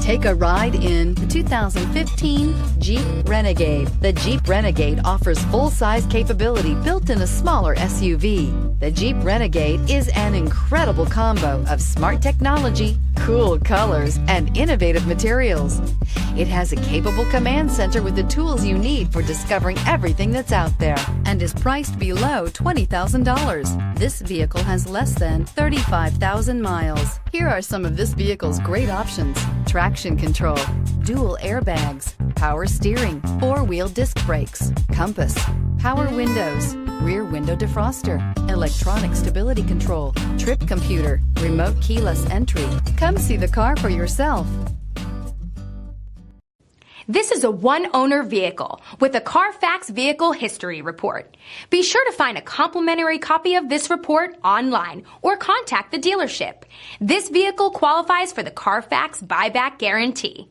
Take a ride in the 2015 Jeep Renegade. The Jeep Renegade offers full-size capability built in a smaller SUV. The Jeep Renegade is an incredible combo of smart technology, cool colors, and innovative materials. It has a capable command center with the tools you need for discovering everything that's out there and is priced below $20,000. This vehicle has less than 35,000 miles. Here are some of this vehicle's great options: traction control, dual airbags, power steering, four-wheel disc brakes, compass, power windows, rear window defroster, electronic stability control, trip computer, remote keyless entry. Come see the car for yourself. This is a one-owner vehicle with a CARFAX Vehicle History Report. Be sure to find a complimentary copy of this report online or contact the dealership. This vehicle qualifies for the CARFAX Buyback Guarantee.